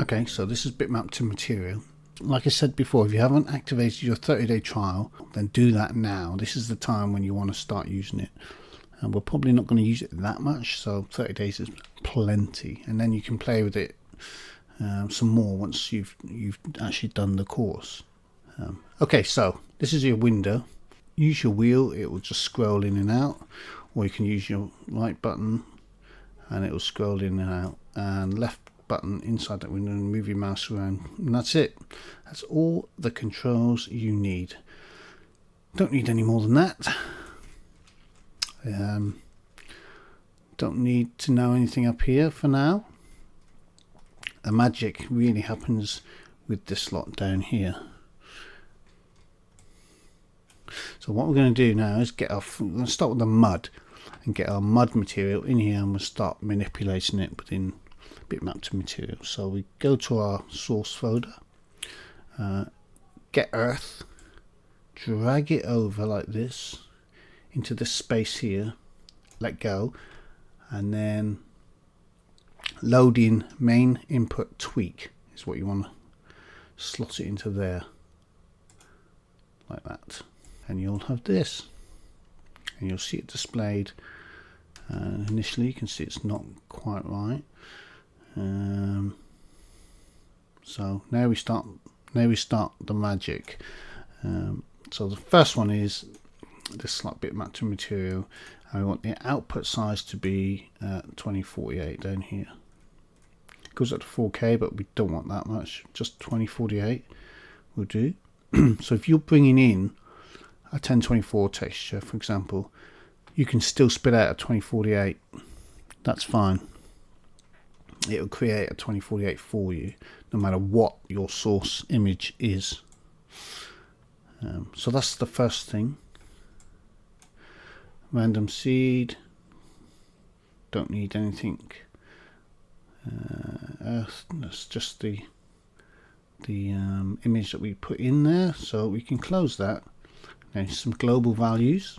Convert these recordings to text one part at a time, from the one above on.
Okay, so this is bitmap to material. Like I said before, if you haven't activated your 30-day trial, then do that now. This is the time when you want to start using it. And we're probably not going to use it that much, so 30 days is plenty. And then you can play with it some more once you've actually done the course. Okay, so this is your window. Use your wheel, it will just scroll in and out, or you can use your right button and it will scroll in and out, and left button inside that window and move your mouse around, and that's it. That's all the controls you need. Don't need any more than that. Don't need to know anything up here for now. The magic really happens with this lot down here. So what we're going to do now is we're going to start with the mud and get our mud material in here, and we'll start manipulating it within bitmap to material. So we go to our source folder, get earth, drag it over like this into this space here, let go, and then load in main input tweak is what you want to slot it into there like that, and you'll have this, and you'll see it displayed. Initially you can see it's not quite right. So now we start the magic. So the first one is this like bitmap to material, and we want the output size to be 2048 down here. It goes up to 4K, but we don't want that much, just 2048 will do. So if you're bringing in a 1024 texture, for example, you can still spit out a 2048. That's fine. It will create a 2048 for you, no matter what your source image is. So that's the first thing. Random seed. Don't need anything. Earth. That's just the image that we put in there, so we can close that. Now some global values.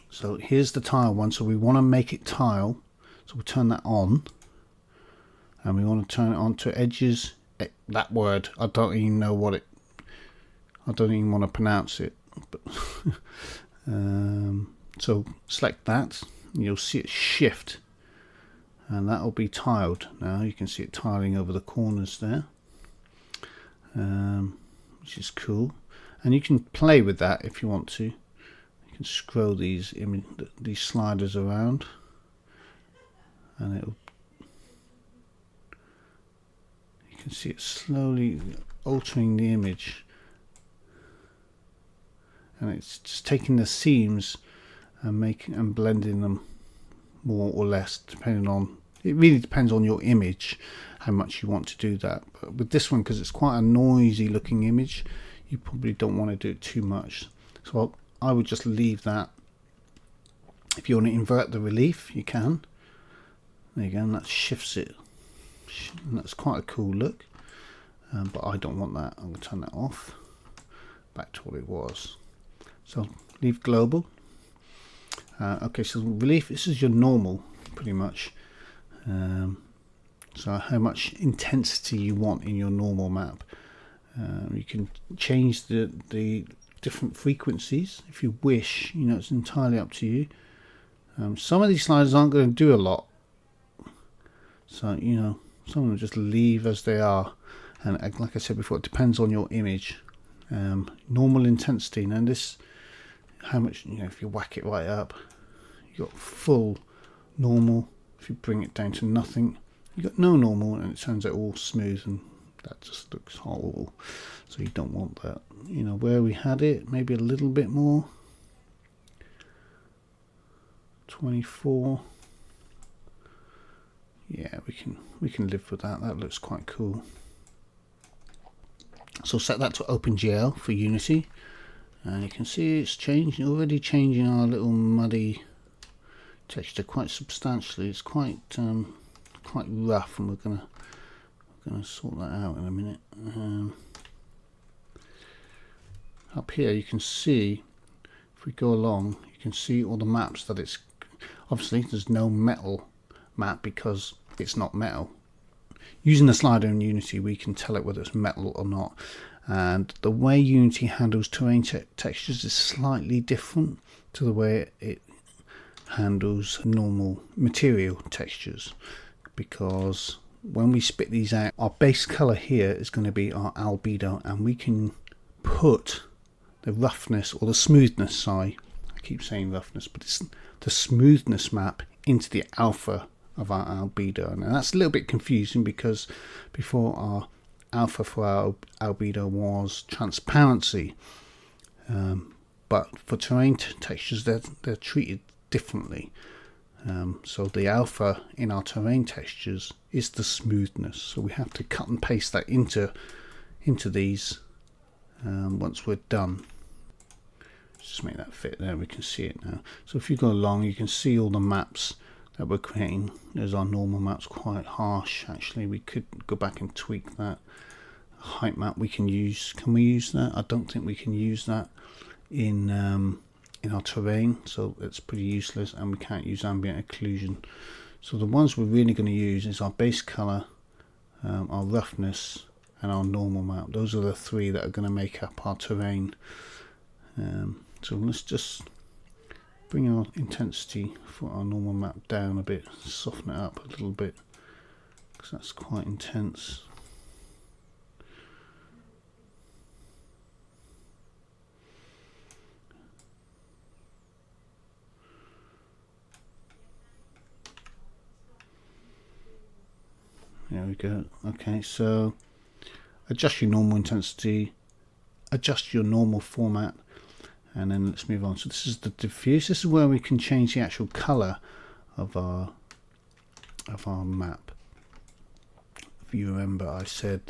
So here's the tile one, so we want to make it tile, so we'll turn that on, and we want to turn it on to edges. That word, I don't even know what it, I don't even want to pronounce it, but so select that, and you'll see it shift, and that will be tiled. Now you can see it tiling over the corners there, which is cool, and you can play with that if you want to. You can scroll these sliders around, and it'll, you can see it slowly altering the image, and it's just taking the seams and blending them more or less, depending on, it really depends on your image how much you want to do that. But with this one, because it's quite a noisy looking image, you probably don't want to do it too much, so I would just leave that. If you want to invert the relief, you can. There you go, and that shifts it, and that's quite a cool look, but I don't want that. I'm going to turn that off, back to what it was. So leave global. Okay, so relief, this is your normal pretty much. So how much intensity you want in your normal map. You can change the different frequencies if you wish, you know, it's entirely up to you. Some of these sliders aren't going to do a lot, so you know, some of them just leave as they are, and like I said before, it depends on your image. Normal intensity, now this, how much, you know, if you whack it right up, you got full normal. If you bring it down to nothing, you got no normal, and it turns out all smooth, and that just looks horrible, so you don't want that. You know, where we had it, maybe a little bit more, 24. Yeah, we can live with that. That looks quite cool. So set that to OpenGL for Unity, and you can see it's changing, already changing our little muddy texture quite substantially. It's quite rough, and we're gonna sort that out in a minute. Up here you can see, if we go along, you can see all the maps that it's, obviously there's no metal map because it's not metal, using the slider in Unity, we can tell it whether it's metal or not. And the way Unity handles terrain textures is slightly different to the way it handles normal material textures, because when we spit these out, our base color here is going to be our albedo, and we can put the roughness or the smoothness, sorry, I keep saying roughness, but it's the smoothness map into the alpha of our albedo. And that's a little bit confusing, because before our alpha for our albedo was transparency, but for terrain textures they're treated differently. So the alpha in our terrain textures is the smoothness, so we have to cut and paste that into these once we're done. Just make that fit there, we can see it now. So if you go along, you can see all the maps that we're creating. There's our normal maps, quite harsh actually. We could go back and tweak that. Height map we can use. Can we use that? I don't think we can use that in our terrain, so it's pretty useless, and we can't use ambient occlusion. So the ones we're really going to use is our base color, our roughness, and our normal map. Those are the three that are going to make up our terrain. So let's just bring our intensity for our normal map down a bit, soften it up a little bit, because that's quite intense. There we go. Okay, so adjust your normal intensity, adjust your normal format, and then let's move on. So this is the diffuse. This is where we can change the actual color of our map. If you remember, I said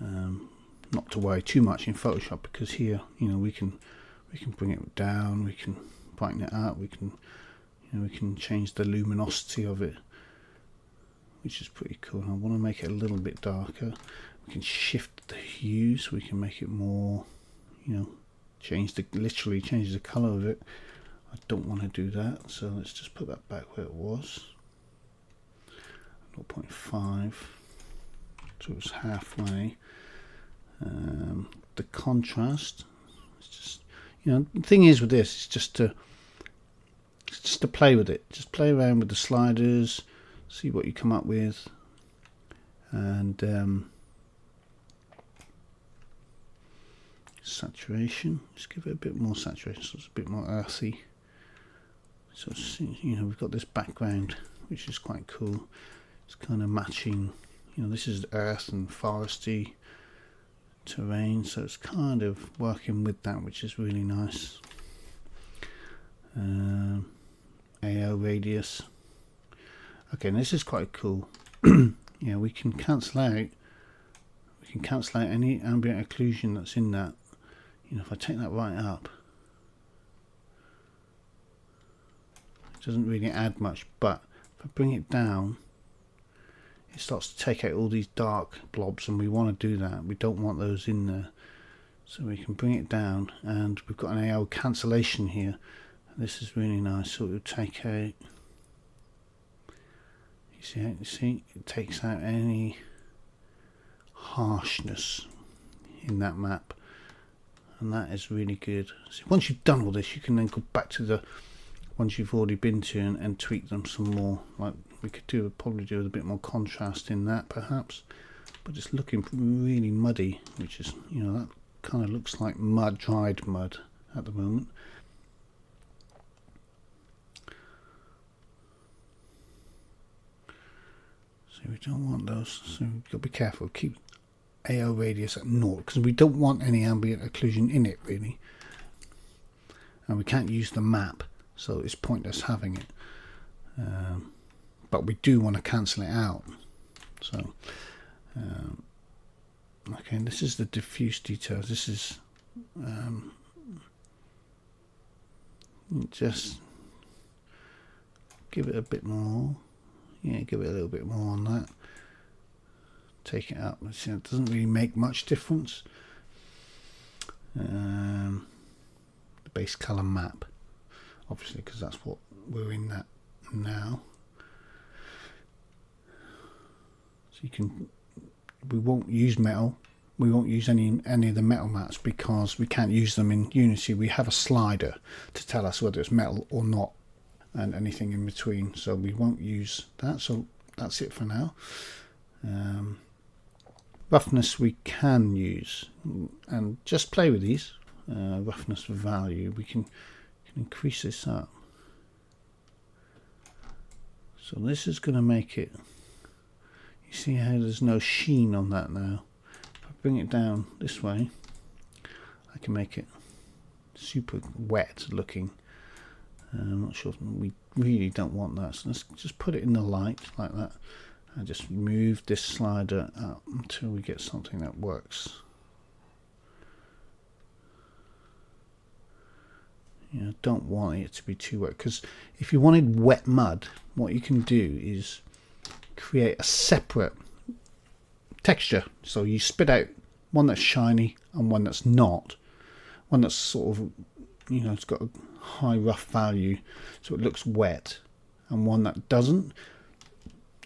not to worry too much in Photoshop, because here, you know, we can bring it down, we can brighten it up, we can, you know, we can change the luminosity of it, which is pretty cool. I want to make it a little bit darker. We can shift the hues, we can make it more, you know, literally change the color of it. I don't want to do that, so let's just put that back where it was. 0.5, so it's halfway. The contrast, it's just, you know, the thing is with this, it's just to play with it. Just play around with the sliders, see what you come up with, and saturation. Just give it a bit more saturation, so it's a bit more earthy. So you know, we've got this background which is quite cool. It's kind of matching, you know, this is earth and foresty terrain, so it's kind of working with that, which is really nice. AO radius. Okay, and this is quite cool. Yeah, we can cancel out any ambient occlusion that's in that. You know, if I take that right up, it doesn't really add much, but if I bring it down, it starts to take out all these dark blobs, and we want to do that. We don't want those in there, so we can bring it down, and we've got an AO cancellation here. This is really nice. So it will take out, you see, it takes out any harshness in that map, and that is really good. So once you've done all this, you can then go back to the ones you've already been to and tweak them some more. Like we could probably do with a bit more contrast in that perhaps, but it's looking really muddy, which is, you know, that kind of looks like mud, dried mud at the moment. So we don't want those, so we've got to be careful, keep AO radius at 0, because we don't want any ambient occlusion in it really, and we can't use the map, so it's pointless having it, but we do want to cancel it out. So okay, and this is the diffuse details. This is just give it a bit more. Yeah, give it a little bit more on that. Take it up. See, it doesn't really make much difference. The base color map, obviously, because that's what we're in that now. So you can, we won't use metal. We won't use any of the metal maps because we can't use them in Unity. We have a slider to tell us whether it's metal or not, and anything in between. So we won't use that. So that's it for now. Roughness we can use, and just play with these. Roughness value, we can increase this up. So this is going to make it, you see how there's no sheen on that now. If I bring it down this way, I can make it super wet looking. I'm not sure, we really don't want that, so let's just put it in the light like that and just move this slider up until we get something that works. You know, don't want it to be too wet, because if you wanted wet mud, what you can do is create a separate texture. So you spit out one that's shiny and one that's not, one that's sort of, you know, it's got a high rough value so it looks wet, and one that doesn't.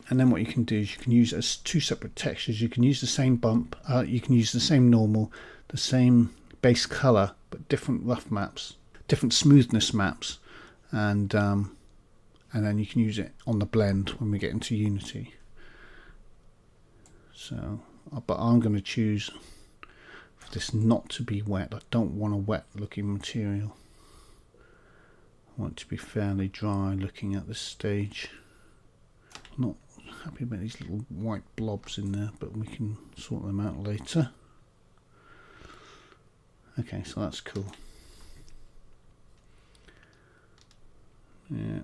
And then what you can do is you can use it as two separate textures. You can use the same bump, you can use the same normal, the same base color, but different rough maps, different smoothness maps, and then you can use it on the blend when we get into Unity. So, but I'm going to choose for this not to be wet. I don't want a wet looking material. I want it to be fairly dry looking at this stage. I'm not happy about these little white blobs in there, but we can sort them out later. Okay, so that's cool. Yeah.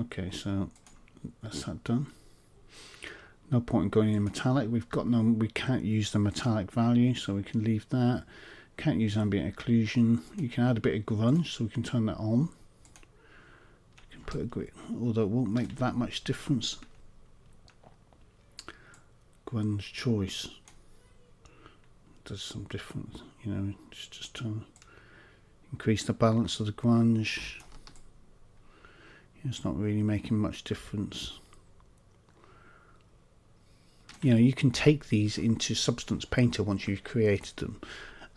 Okay, so that's that done. No point in going in metallic. We've got no, we can't use the metallic value, so we can leave that. Can't use ambient occlusion. You can add a bit of grunge, so we can turn that on. You can put a grid, although it won't make that much difference. Grunge choice does some difference, you know, just increase the balance of the grunge. It's not really making much difference. You know, you can take these into Substance Painter once you've created them,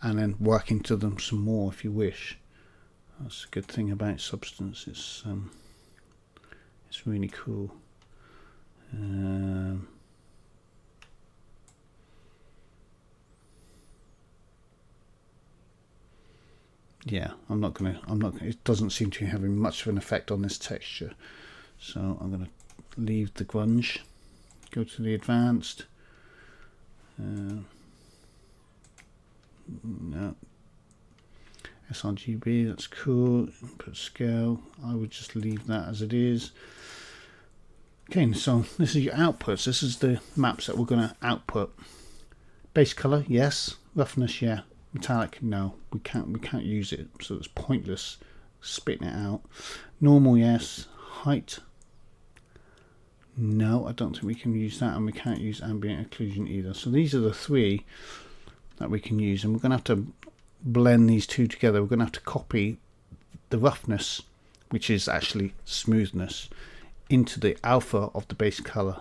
and then work into them some more if you wish. That's a good thing about Substance. It's really cool. Yeah, it doesn't seem to be having much of an effect on this texture, so I'm going to leave the grunge, go to the advanced. No, sRGB, that's cool. Put scale, I would just leave that as it is. Okay, so this is your outputs. This is the maps that we're going to output. Base color, yes. Roughness, yeah. Metallic, no. We can't use it, so it's pointless spitting it out. Normal, yes. Height, no. I don't think we can use that, and we can't use ambient occlusion either. So these are the three that we can use, and we're going to have to blend these two together. We're going to have to copy the roughness, which is actually smoothness, into the alpha of the base color,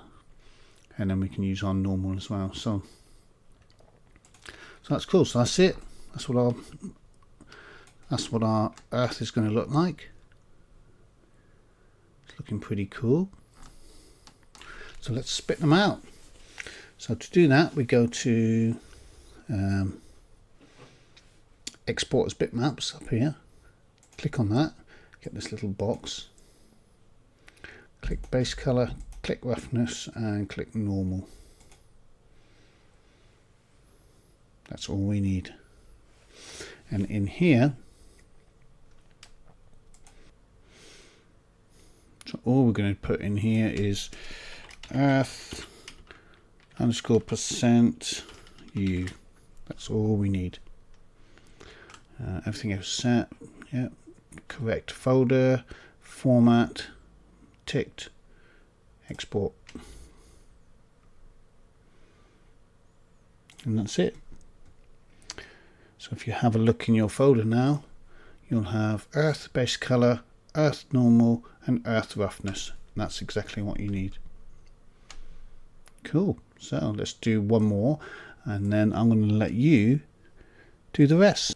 and then we can use our normal as well. So that's cool. So that's it. That's what our Earth is going to look like. It's looking pretty cool. So let's spit them out. So to do that, we go to export as bitmaps up here. Click on that. Get this little box. Click base color. Click roughness and click normal. That's all we need. And in here, so all we're going to put in here is earth underscore percent u. That's all we need. Everything else set. Yeah. Correct folder, format, ticked, export. And that's it. So if you have a look in your folder now, you'll have earth base color, earth normal, and earth roughness. And that's exactly what you need. Cool. So let's do one more, and then I'm going to let you do the rest.